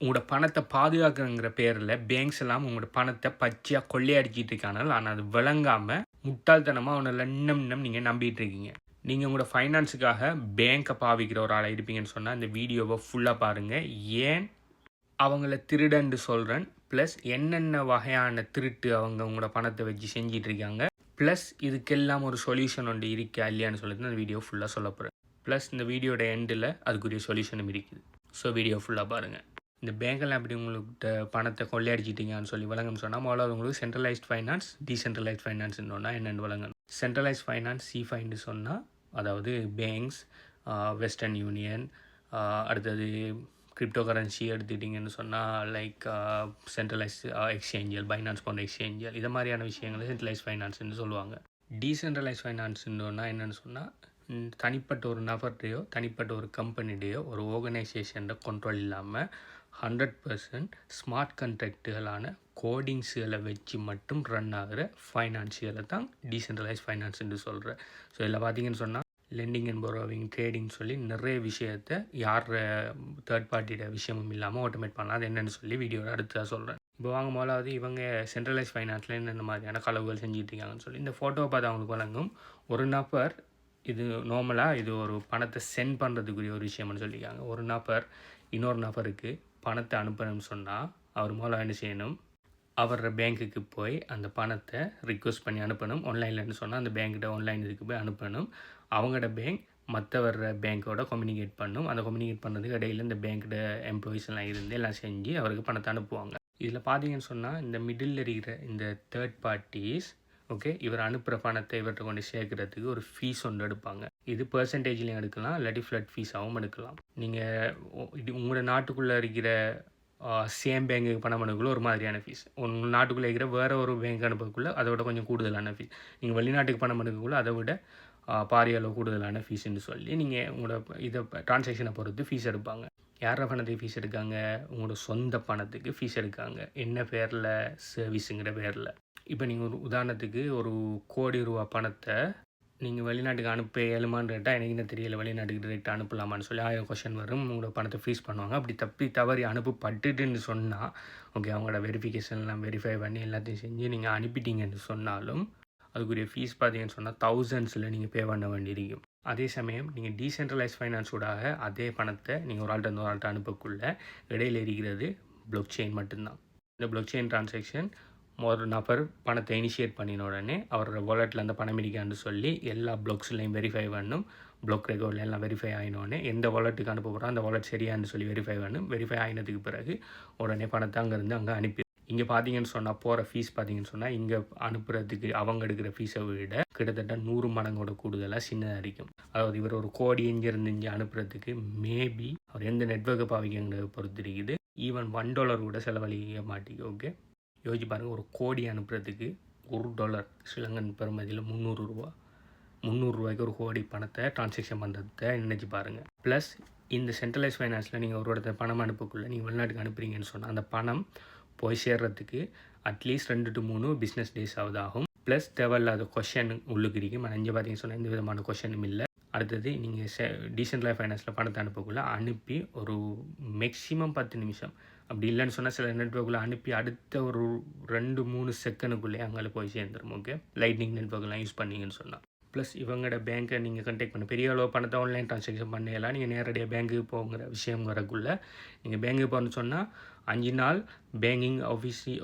உங்களோட பணத்தை பாதுகாக்கிறங்கிற பேரில் பேங்க்ஸ் எல்லாம் உங்களோட பணத்தை பச்சையாக கொள்ளையடிச்சிட்டு இருக்காங்க. ஆனால் அது விளங்காமல் முட்டாள்தனமாக அவனை இன்னும் நீங்கள் நம்பிட்டு இருக்கீங்க. நீங்கள் உங்களோட ஃபைனான்ஸுக்காக பேங்க்கை பாவிக்கிற ஒரு ஆளாக இருப்பீங்கன்னு சொன்னால் இந்த வீடியோவை ஃபுல்லாக பாருங்கள். ஏன் அவங்கள திருடன்னு சொல்கிறேன், ப்ளஸ் என்னென்ன வகையான திருட்டு அவங்க உங்களோட பணத்தை வச்சு செஞ்சிட்ருக்காங்க, ப்ளஸ் இதுக்கெல்லாம் ஒரு சொல்யூஷன் ஒன்று இருக்கா இல்லையான்னு சொல்லிட்டு அந்த வீடியோ ஃபுல்லாக சொல்ல போகிறேன். ப்ளஸ் இந்த வீடியோட எண்டில் அதுக்குரிய சொல்யூஷனும் இருக்குது. ஸோ வீடியோ ஃபுல்லாக பாருங்கள். இந்த பேங்கெல்லாம் எப்படி உங்கள்கிட்ட பணத்தை கொள்ளையடிச்சிட்டிங்கன்னு சொல்லி விளங்கம் சொன்னால் முதல்ல உங்களுக்கு சென்ட்ரலைஸ்ட் ஃபைனான்ஸ், டீசென்ட்ரலைஸ்ட் ஃபைனான்ஸ்ன்னு சொன்னால் என்னென்னு விளங்கணும். சென்ட்ரலைஸ்ட் ஃபைனான்ஸ் சிஃபைன்னு சொன்னால் அதாவது பேங்க்ஸ், வெஸ்டர்ன் யூனியன், அடுத்தது கிரிப்டோ கரன்சி எடுத்துக்கிட்டிங்கன்னு சொன்னால் லைக் சென்ட்ரலைஸ் எக்ஸ்சேஞ்சல், பைனான்ஸ் போன்ற எக்ஸ்சேஞ்சல், இது மாதிரியான விஷயங்களை சென்ட்ரலைஸ் ஃபைனான்ஸ்ன்னு சொல்லுவாங்க. டீசென்ட்ரலைஸ் ஃபைனான்ஸ்ன்னு என்னென்னு சொன்னால் தனிப்பட்ட ஒரு நபர்டையோ தனிப்பட்ட ஒரு கம்பெனிடையோ ஒரு ஆர்கனைசேஷனோட கண்ட்ரோல் இல்லாமல் 100% ஸ்மார்ட் கான்ட்ராக்டுகளான கோடிங்ஸுகளை வச்சு மட்டும் ரன் ஆகிற ஃபைனான்ஸியலை தான் டீசென்ட்ரலைஸ் ஃபைனான்ஸ்ன்னு சொல்கிறேன். ஸோ இதில் பார்த்தீங்கன்னு சொன்னால் லெண்டிங் அண்ட் borrowing, ட்ரேடிங் சொல்லி நிறைய விஷயத்தை யார் தேர்ட் பார்ட்டியோட விஷயமும் இல்லாமல் ஆட்டோமேட் பண்ணலாம். அது என்னென்னு சொல்லி வீடியோவில் அடுத்ததாக சொல்கிறேன். இப்போ வாங்க முதலாவது இவங்க சென்ட்ரலைஸ் ஃபைனான்ஸில் என்னென்ன மாதிரியான களவுகள் செஞ்சுட்டு இருக்காங்கன்னு சொல்லி இந்த ஃபோட்டோவை பார்த்து அவங்களுக்கு வழங்கும். ஒரு நபர் இது நார்மலாக இது ஒரு பணத்தை சென்ட் பண்ணுறதுக்குரிய ஒரு விஷயம்னு சொல்லியிருக்காங்க. ஒரு நபர் இன்னொரு நபருக்கு பணத்தை அனுப்பணும்னு சொன்னால் அவர் மூலம் என்ன செய்யணும், அவரோட பேங்க்குக்கு போய் அந்த பணத்தை ரிக்வெஸ்ட் பண்ணி அனுப்பணும். ஆன்லைன்லன்னு சொன்னால் அந்த பேங்க்கிட்ட ஆன்லைன் இதுக்கு போய் அனுப்பணும். அவங்களோட பேங்க் மற்றவர பேங்க்கோட கம்யூனிகேட் பண்ணும். அந்த கம்யூனிகேட் பண்ணுறதுக்கு இடையில் இந்த பேங்க்கோட எம்ப்ளாயிஸ் எல்லாம் இருந்து எல்லாம் செஞ்சு அவருக்கு பணத்தை அனுப்புவாங்க. இதில் பார்த்தீங்கன்னு சொன்னால் இந்த மிடில் இருக்கிற இந்த தேர்ட் பார்ட்டிஸ் ஓகே இவர் அனுப்புகிற பணத்தை இவர்கிட்ட கொண்டு சேர்க்குறதுக்கு ஒரு ஃபீஸ் ஒன்று எடுப்பாங்க. இது பெர்சன்டேஜ்லையும் எடுக்கலாம், இல்லாட்டி ஃப்ளட் ஃபீஸாகவும் எடுக்கலாம். நீங்கள் இது உங்களோட நாட்டுக்குள்ளே இருக்கிற சேம் பேங்குக்கு பணம் அனுப்புக்குள்ள ஒரு மாதிரியான ஃபீஸ், உங்கள் நாட்டுக்குள்ளே இருக்கிற வேறு ஒரு பேங்க் அனுப்பக்குள்ளே அதை விட கொஞ்சம் கூடுதலான ஃபீஸ், நீங்கள் வெளிநாட்டுக்கு பணம் அனுப்பக்குள்ளே அதை விட பாரிய அளவு கூடுதலான ஃபீஸ்ன்னு சொல்லி நீங்கள் உங்களோட இதை ட்ரான்சாக்ஷனை பொறுத்து ஃபீஸ் எடுப்பாங்க. யார பணத்துக்கு ஃபீஸ் எடுக்காங்க, உங்களோட சொந்த பணத்துக்கு ஃபீஸ் எடுக்காங்க. என்ன பேரில், சர்வீஸுங்கிற பேரில். இப்போ நீங்கள் ஒரு உதாரணத்துக்கு ஒரு கோடி ரூபா பணத்தை நீங்கள் வெளிநாட்டுக்கு அனுப்ப இயலுமான்னு கேட்டால் எனக்கு என்ன தெரியல, வெளிநாட்டுக்கு டிரெக்டாக அனுப்பலாமான்னு சொல்லி 1000 கொஷன் வரும். உங்களோட பணத்தை ஃப்ரீஸ் பண்ணுவாங்க. அப்படி தவறி அனுப்பப்பட்டுட்டுன்னு சொன்னால் ஓகே அவங்களோட வெரிஃபிகேஷன்லாம் வெரிஃபை பண்ணி எல்லாத்தையும் செஞ்சு நீங்கள் அனுப்பிட்டீங்கன்னு சொன்னாலும் அதுக்குரிய ஃபீஸ் பார்த்தீங்கன்னு சொன்னால் தௌசண்ட்ஸில் நீங்கள் பே பண்ண வேண்டியிருக்கும். அதே சமயம் நீங்கள் டீசென்ட்ரலைஸ் ஃபைனான்ஸோடாக அதே பணத்தை நீங்கள் ஒரு ஆள்கிட்ட ஒரு ஆள்கிட்ட அனுப்பக்குள்ளே இடையில் இருக்கிறது ப்ளாக் செயின் மட்டும்தான். இந்த ப்ளாக் செயின் ட்ரான்சாக்ஷன் ஒரு நபர் பணத்தை இனிஷியேட் பண்ணின உடனே அவரோட வாலெட்டில் அந்த பணம் இருக்கான்னு சொல்லி எல்லா ப்ளாக்ஸ்லையும் வெரிஃபை பண்ணும். ப்ளாக் ரெக்கார்டில் எல்லாம் வெரிஃபை ஆகினோடனே எந்த வாலெட்டுக்கு அனுப்ப போகிறோம் அந்த வாலெட் சரியான்னு சொல்லி வெரிஃபை பண்ணும். வெரிஃபை ஆகினதுக்கு பிறகு உடனே பணத்தை அங்கேருந்து அங்கே அனுப்பி இங்கே பார்த்தீங்கன்னு சொன்னால் போகிற ஃபீஸ் பார்த்தீங்கன்னு சொன்னால் இங்கே அனுப்புறதுக்கு அவங்க எடுக்கிற ஃபீஸை விட கிட்டத்தட்ட 100 மடங்கோட கூடுதலாக சின்னதாக இருக்கும். அதாவது இவர் ஒரு கோடி இங்கேருந்து இங்கே அனுப்புறதுக்கு மேபி அவர் எந்த நெட்வொர்க்கை பாவிக்கிறத பொறுத்து இருக்குது. ஈவன் $1 கூட செலவழிக்க மாட்டேங்க. ஓகே யோசிச்சு பாருங்கள், ஒரு கோடி அனுப்புறதுக்கு $1 ஸ்ரீலங்கன் பெறுமதியில் 300 ரூபா. 300 ரூபாய்க்கு ஒரு கோடி பணத்தை ட்ரான்சாக்ஷன் பண்ணுறதை நினச்சி பாருங்கள். ப்ளஸ் இந்த சென்ட்ரலைஸ் ஃபைனான்ஸில் நீங்கள் ஒரு இடத்துல பணம் அனுப்பக்குள்ளே நீங்கள் வெளிநாட்டுக்கு அனுப்புறீங்கன்னு சொன்னால் அந்த பணம் போய் சேர்றதுக்கு அட்லீஸ்ட் 2 to 3 பிஸ்னஸ் டேஸ் ஆகும். ப்ளஸ் தேவையில்லாத கொஷன் உள்ளுக்கு இருக்கும். ஆனால் இங்கே பார்த்தீங்கன்னு சொன்னால் எந்த விதமான கொஷனும் இல்லை. அடுத்தது நீங்கள் டீசென்ட்ரலைஸ் ஃபைனான்ஸில் பணத்தை அனுப்பக்குள்ளே அனுப்பி ஒரு மேக்ஸிமம் 10 நிமிஷம், அப்படி இல்லைன்னு சொன்னால் சில நெட்வொர்க்கில் அனுப்பி அடுத்த ஒரு 2-3 செகண்டுக்குள்ளே அங்கே போய் சேர்ந்துடும். ஓகே லைட்னிங் நெட்வொர்க்லாம் யூஸ் பண்ணிங்கன்னு சொன்னால். ப்ளஸ் இவங்களோட பேங்க்கை நீங்கள் கண்டெக்ட் பண்ண பெரிய அளவு பணத்தை ஆன்லைன் ட்ரான்சாக்ஷன் பண்ணலாம். நீங்கள் நேரடியாக பேங்க்குக்கு போங்கிற விஷயம் வரக்குள்ளே நீங்கள் பேங்க்குக்கு போகணுன்னு சொன்னால் 5 நாள் பேங்கிங்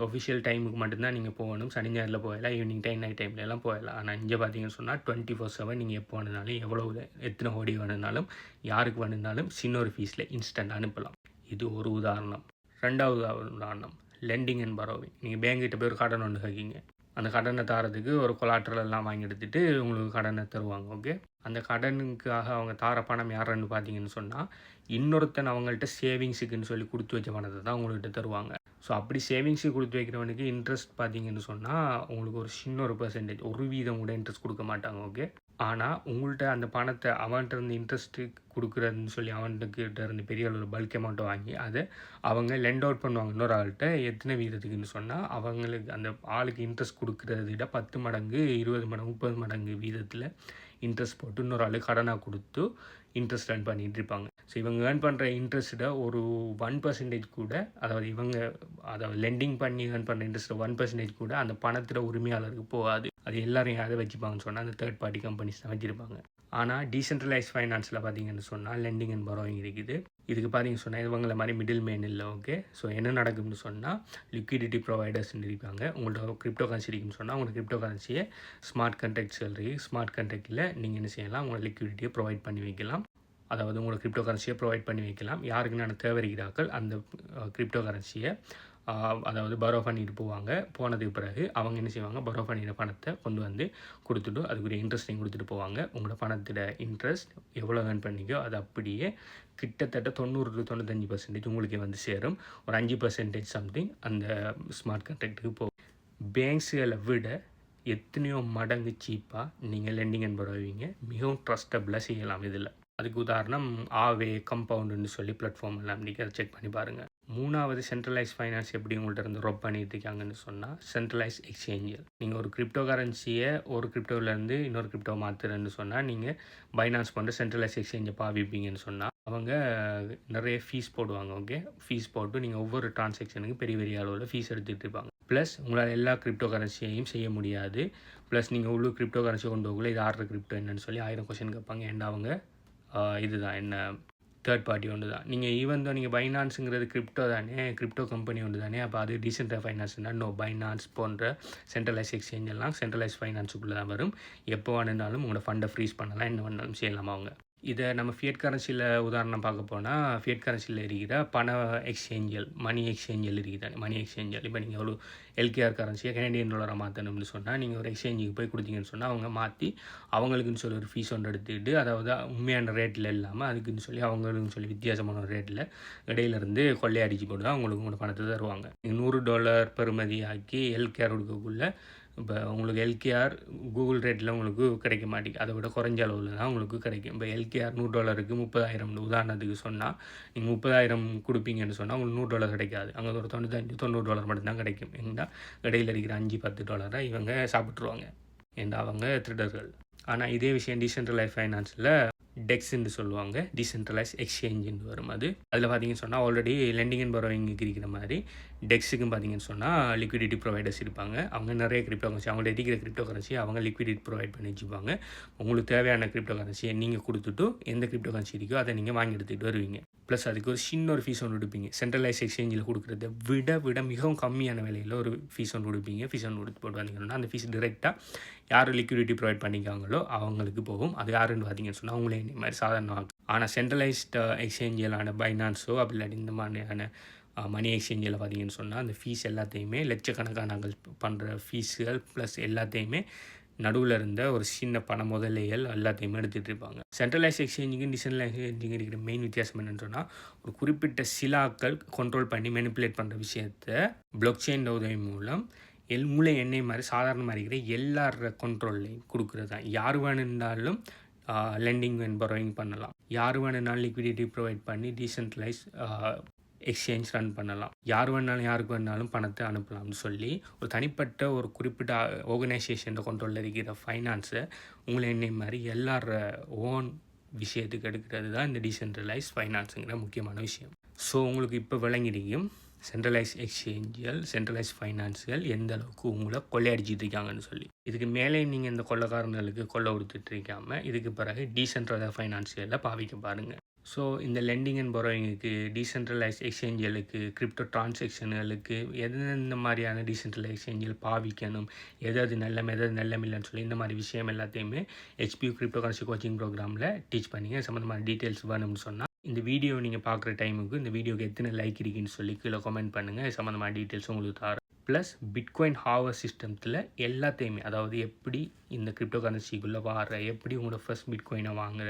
ஒஃபிஷியல் டைமுக்கு மட்டும்தான் நீங்கள் போகணும். சனி ஞாயிறில் போயிடலாம், ஈவினிங் டைம் நைட் டைம்லலாம் போயிடலாம். ஆனால் இங்கே பார்த்தீங்கன்னு சொன்னால் 24/7 நீங்கள் எப்போ வேணுனாலும் எத்தனை கோடி வேணுனாலும் யாருக்கு வேணுனாலும் சின்ன ஒரு ஃபீஸில் இன்ஸ்டன்ட் அனுப்பலாம். இது ஒரு உதாரணம். 2வது உதாரணம் லெண்டிங் அண்ட் borrowing. நீங்கள் பேங்கிட்ட போய் ஒரு கடன் ஒன்று கேட்கீங்க. அந்த கடனை தரத்துக்கு ஒரு கொலாட்ரல் எல்லாம் வாங்கி எடுத்துகிட்டு உங்களுக்கு கடனை தருவாங்க. ஓகே அந்த கடனுக்காக அவங்க தார பணம் யாருன்னு பார்த்தீங்கன்னு சொன்னால் இன்னொருத்தன் அவங்கள்ட்ட சேவிங்ஸுக்குன்னு சொல்லி கொடுத்து வச்ச பணத்தை தான் உங்கள்கிட்ட தருவாங்க. ஸோ அப்படி சேவிங்ஸுக்கு கொடுத்து வைக்கிறவனுக்கு இன்ட்ரெஸ்ட் பார்த்தீங்கன்னு சொன்னால் உங்களுக்கு ஒரு சின்ன ஒரு பெர்சன்டேஜ், 1% கூட இன்ட்ரெஸ்ட் கொடுக்க மாட்டாங்க. ஓகே ஆனால் உங்கள்கிட்ட அந்த பணத்தை அவன்கிட்ட இருந்து இன்ட்ரெஸ்ட்டு கொடுக்குறதுன்னு சொல்லி அவன்கிட்ட இருந்து பெரிய அளவில் பல்க் அமௌண்ட்டை வாங்கி அதை அவங்க லெண்ட் அவுட் பண்ணுவாங்க இன்னொரு ஆள்கிட்ட. எத்தனை வீதத்துக்குன்னு சொன்னால் அவங்களுக்கு அந்த ஆளுக்கு இன்ட்ரெஸ்ட் கொடுக்குறத விட 10 மடங்கு 20 மடங்கு 30 மடங்கு வீதத்தில் இன்ட்ரெஸ்ட் போட்டு இன்னொரு ஆளுக்கு கடனாக கொடுத்து இன்ட்ரெஸ்ட் ரன் பண்ணிகிட்டு இருப்பாங்க. ஸோ இவங்க ஏர்ன் பண்ணுற இன்ட்ரெஸ்ட்டை ஒரு 1% கூட, அதாவது லெண்டிங் பண்ணி ஏர்ன் பண்ணுற இன்ட்ரெஸ்ட்டை 1% கூட அந்த பணத்தோட உரிமையாளருக்கு போகாது. அது எல்லாரும் யாரை வச்சுப்பாங்கன்னு சொன்னால் அந்த தேர்ட் பார்ட்டி கம்பெனிஸ் தான் வச்சுருப்பாங்க. ஆனால் டீசென்ட்ரலைஸ் ஃபைனான்ஸில் பார்த்தீங்கன்னு சொன்னால் லெண்டிங் அண்ட் பரோயிங் இருக்குது. இதுக்கு பார்த்தீங்கன்னு சொன்னால் இவங்கள மாதிரி மிடில் மேன் இல்லை. ஓகே, ஸோ என்ன நடக்கும்னு சொன்னால் லிக்விடிட்டி ப்ரொவைடர்ஸ்ன்னு இருப்பாங்க. உங்கள்கிட்ட கிரிப்டோ கரன்சி இருக்குன்னு சொன்னால் உங்களோட கிரிப்டோ கரன்சியை ஸ்மார்ட் கான்ட்ராக்ட்ஸ் இருக்குது. ஸ்மார்ட் கான்ட்ராக்டில் நீங்கள் என்ன செய்யலாம், உங்களோட லிக்விடிட்டியை ப்ரொவைட் பண்ணி வைக்கலாம். அதாவது உங்களோட கிரிப்டோ கரன்சியை ப்ரொவைட் பண்ணி வைக்கலாம். யாருக்கு நான் தேவை இருக்கிறார்கள் அந்த கிரிப்டோ கரன்சியை அதாவது பரோ பண்ணிட்டு போவாங்க. போனதுக்கு பிறகு அவங்க என்ன செய்வாங்க, பரோ பண்ணின பணத்தை கொண்டு வந்து கொடுத்துட்டு அதுக்குரிய இன்ட்ரெஸ்ட்டையும் கொடுத்துட்டு போவாங்க. உங்களோட பணத்தோட இன்ட்ரெஸ்ட் எவ்வளோ ஏர்ன் பண்ணிக்கோ அது அப்படியே கிட்டத்தட்ட 90-95% உங்களுக்கே வந்து சேரும். ஒரு 5% சம்திங் அந்த ஸ்மார்ட் கான்ட்ராக்டுக்கு போகும். பேங்க்ஸுகளை விட எத்தனையோ மடங்கு சீப்பாக நீங்கள் லெண்டிங் அண்ட் பரோவிங்க மிகவும் ட்ரஸ்டபுளாக செய்யலாம். இதில் அதுக்கு உதாரணம் ஆவே கம்பவுண்டுன்னு சொல்லி பிளாட்ஃபார்ம் எல்லாம் நீங்கள் அதை செக் பண்ணி பாருங்கள். 3வது சென்ட்ரலைஸ் ஃபைனான்ஸ் எப்படி உங்கள்கிட்ட இருந்து ரொப் பண்ணிட்டு இருக்காங்கன்னு சொன்னால் சென்ட்ரலைஸ் எக்ஸ்சேஞ்சர். நீங்கள் ஒரு கிரிப்டோ கரன்சியை ஒரு கிரிப்டோவிலேருந்து இன்னொரு கிரிப்டோ மாற்றுறேன்னு சொன்னால் நீங்கள் பைனான்ஸ் பண்ணுற சென்ட்ரலைஸ் எக்ஸ்சேஞ்சை பாவிப்பீங்கன்னு சொன்னால் அவங்க நிறைய ஃபீஸ் போடுவாங்க. ஓகே, ஃபீஸ் போட்டு நீங்கள் ஒவ்வொரு டிரான்சாக்ஷனுக்கு பெரிய பெரிய அளவில் ஃபீஸ் எடுத்துகிட்டு இருப்பாங்க. ப்ளஸ் உங்களால் எல்லா கிரிப்டோ கரன்சியையும் செய்ய முடியாது. ப்ளஸ் நீங்கள் உள்ள கிரிப்டோ கரன்சி கொண்டு போகல இது ஆடுற கிரிப்டோ என்னன்னு சொல்லி 1000 கொஸ்டின் கேட்பாங்க. ஏன்னா அவங்க இதுதான் என்ன தேர்ட் பார்ட்டி ஒன்று தான். நீங்கள் ஈவன் தான் நீங்கள் பைனான்ஸுங்கிறது கிரிப்டோ தானே, கிரிப்டோ கம்பெனி ஒன்று தானே, அப்போ அது டீசென்ட்ரல் ஃபைனான்ஸ்னா நோ. பைனான்ஸ் போன்ற சென்ட்ரலைஸ் எக்ஸ்சேஞ்ச் எல்லாம் சென்ட்ரலைஸ் ஃபைனான்ஸுக்குள்ளே தான் வரும். எப்போ வேணுனாலும் உங்களோட ஃபண்டை ஃப்ரீஸ் பண்ணலாம், என்ன வேணாலும் செய்யலாம் அவங்க. இதை நம்ம ஃபியட் கரன்சியில் உதாரணம் பார்க்க போனால் ஃபியட் கரன்சியில் இருக்கிற பண எக்ஸ்சேஞ்சல், மணி எக்ஸ்சேஞ்சல் இருக்குது. மணி எக்ஸ்சேஞ்சல் இப்போ நீங்கள் ஒரு எல்கேஆர் கரன்சியை கனடியன் டாலரை மாற்றணும்னு சொன்னால் நீங்கள் ஒரு எக்ஸ்சேஞ்சுக்கு போய் கொடுத்தீங்கன்னு சொன்னால் அவங்க மாற்றி அவங்களுக்குன்னு சொல்லி ஒரு ஃபீஸ் ஒன்று எடுத்துக்கிட்டு, அதாவது உண்மையான ரேட்டில் இல்லாமல் அதுக்குன்னு சொல்லி அவங்களுக்குன்னு சொல்லி வித்தியாசமான ஒரு ரேட்டில் இடையிலேருந்து கொள்ளையடிச்சு போட்டு தான் அவங்களுக்கு உங்களோட பணத்தை தருவாங்க. $100 பெறுமதி ஆக்கி எல்கேஆர் கொடுக்கக்குள்ளே இப்போ உங்களுக்கு எல்கேஆர் கூகுள் ரேட்டில் உங்களுக்கு கிடைக்க மாட்டேங்குது. அதை விட குறைஞ்ச அளவில் தான் உங்களுக்கு கிடைக்கும். இப்போ எல்கேஆர் $100க்கு 30,000 உதாரணத்துக்கு சொன்னால் நீங்கள் 30,000 கொடுப்பீங்கன்னு சொன்னால் உங்களுக்கு $100 கிடைக்காது. அங்கே ஒரு $95-$90 மட்டும்தான் கிடைக்கும். ஏன்னா இடையில் இருக்கிற $5-10 இவங்க சாப்பிட்ருவாங்க. ஏன்னா அவங்க திருடர்கள். ஆனால் இதே விஷயம் டீசென்ட்ரலைஸ் ஃபைனான்ஸில் டெக்ஸ்ன்னு சொல்லுவாங்க, டீசென்ட்ரலைஸ் எக்ஸ்சேஞ்சுன்னு வரும். அதில் பார்த்தீங்கன்னு சொன்னால் ஆல்ரெடி லெண்டிங் அண்ட் பரோவிங்க்கு இருக்கிற மாதிரி டெக்ஸுக்கும் பார்த்தீங்கன்னு சொன்னால் லிக்விடிட்டி ப்ரொவைடர்ஸ் இருப்பாங்க. அவங்க நிறைய கிரிப்டோ கரன்சி, அவங்கள்ட்ட இருக்கிற கிரிப்டோ கரன்சி அவங்க லிக்விடிட்டி ப்ரொவைட் பண்ணி வச்சுப்பாங்க. உங்களுக்கு தேவையான கிரிப்டோ கரன்சியை நீங்கள் கொடுத்துட்டு எந்த கிரிப்டோ கரன்சி இருக்கோ அதை நீங்கள் வாங்கி எடுத்துகிட்டு வருவீங்க. ப்ளஸ் அதுக்கு ஒரு சின்ன ஒரு ஃபீஸ் ஒன்று கொடுப்பீங்க. சென்ட்ரலைஸ் எக்ஸ்சேஞ்சில் கொடுக்குறத விட மிகவும் கம்மியான விலையில் ஒரு ஃபீஸ் ஒன்று கொடுப்பீங்க. ஃபீஸ் ஒன்று கொடுத்து போட்டு வந்தீங்கன்னா அந்த ஃபீஸ் டிரெக்டாக யார் லிக்விடிட்டி ப்ரொவைட் பண்ணிக்காங்களோ அவங்களுக்கு போகும். அது யாருன்னு பார்த்தீங்கன்னு சொன்னால் அவங்களே இந்த மாதிரி சாதாரணமாக. ஆனால் சென்ட்ரலைஸ்டு எக்ஸ்சேஞ்சிலான பைனான்ஸோ அப்படி இல்லாட்டி இந்த மாதிரியான மணி எக்ஸ்சேஞ்சில் பார்த்தீங்கன்னு சொன்னால் அந்த ஃபீஸ் எல்லாத்தையுமே லட்சக்கணக்கான நாங்கள் பண்ணுற ஃபீஸுகள் ப்ளஸ் எல்லாத்தையுமே நடுவில் இருந்த ஒரு சின்ன பண முதலைகள் எல்லாத்தையுமே எடுத்துகிட்டு இருப்பாங்க. சென்ட்ரலைஸ் எக்ஸ்சேஞ்சுக்கு டீசென்ட்ரலைஸ் எக்ஸ்சேஞ்சுக்கு இருக்கிற மெயின் வித்தியாசம் என்னென்னு சொன்னால் ஒரு குறிப்பிட்ட சிலாக்கள் கண்ட்ரோல் பண்ணி மேனிப்புலேட் பண்ணுற விஷயத்தை பிளாக் செயின் உதவி மூலம் மூளை எண்ணெய் மாதிரி சாதாரணமாக இருக்கிற எல்லார கண்ட்ரோல்லையும் கொடுக்குறது தான். யார் வேணுன்னாலும் லெண்டிங் அண்ட் பரோயிங் பண்ணலாம். யார் வேணுனாலும் லிக்விடிட்டி ப்ரொவைட் பண்ணி டீசென்ட்ரலைஸ் எக்ஸ்சேஞ்ச் ரன் பண்ணலாம். யார் வேணாலும் யாருக்கு வேணாலும் பணத்தை அனுப்பலாம்னு சொல்லி ஒரு தனிப்பட்ட ஒரு குறிப்பிட்ட ஆர்கனைசேஷன் கண்ட்ரோலில் இருக்கிற ஃபைனான்ஸை உங்களை என்னை மாதிரி எல்லார ஓன் விஷயத்துக்கு எடுக்கிறது தான் இந்த டீசென்ட்ரலைஸ் ஃபைனான்ஸுங்கிற முக்கியமான விஷயம். ஸோ உங்களுக்கு இப்போ விளங்கிடிக்கும் சென்ட்ரலைஸ் எக்ஸ்சேஞ்சுகள், சென்ட்ரலைஸ் ஃபைனான்ஸுகள் எந்த அளவுக்கு உங்களை கொள்ளையடிச்சிட்டு இருக்காங்கன்னு சொல்லி. இதுக்கு மேலே நீங்கள் இந்த கொள்ளைக்காரங்களுக்கு கொள்ளை கொடுத்துட்டு இருக்காமல் இதுக்கு பிறகு டீசென்ட்ரலைஸ் ஃபைனான்ஸியலில் பாவிக்க பாருங்கள். ஸோ இந்த லெண்டிங் அண்ட் பரோயிங்குக்கு, டீசென்ட்ரலைஸ் எக்ஸ்சேஞ்சுகளுக்கு, கிரிப்டோ டிரான்சாக்ஷன்களுக்கு எந்தெந்த மாதிரியான டீசென்ட்ரலைஸ் எக்ஸ்சேஞ்சுகள் பாவிக்கணும், எதாவது நல்லமில்லைன்னு சொல்லி இந்த மாதிரி விஷயம் எல்லாத்தையுமே HPU கிரிப்டோ கரன்சி கோச்சிங் ப்ரோக்ராமில் டீச் பண்ணிங்க. சம்மந்தமான டீட்டெயில்ஸ் வேணும்னு சொன்னால் இந்த வீடியோ நீங்கள் பார்க்குற டைமுக்கு இந்த வீடியோக்கு எத்தனை லைக் இருக்குன்னு சொல்லி கீழே கமெண்ட் பண்ணுங்கள். சம்மந்தமான டீட்டெயில்ஸ் உங்களுக்கு தரேன். ப்ளஸ் பிட்காயின் ஹாவர் சிஸ்டத்தில் எல்லாத்தையுமே, அதாவது எப்படி இந்த கிரிப்டோ கரன்சிக்குள்ளே எப்படி உங்களோட ஃபர்ஸ்ட் பிட்காயினை வாங்குற,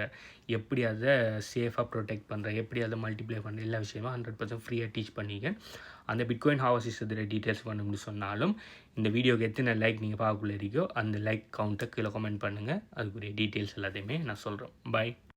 எப்படி அதை சேஃபாக ப்ரொடெக்ட் பண்ணுற, எப்படி அதை மல்டிப்ளை பண்ணுற எல்லா விஷயமும் 100% ஃப்ரீயாக டீச் பண்ணிக்க. அந்த பிட்காயின் ஹாவர் சிஸ்டத்தில் டீட்டெயில்ஸ் பண்ணணும்னு சொன்னாலும் இந்த வீடியோக்கு எத்தனை லைக் நீங்கள் பார்க்கக்குள்ள இருக்கோ அந்த லைக் கவுண்ட்டை கீழே கமெண்ட் பண்ணுங்கள். அதுக்குரிய டீட்டெயில்ஸ் எல்லாத்தையுமே நான் சொல்கிறேன். பை.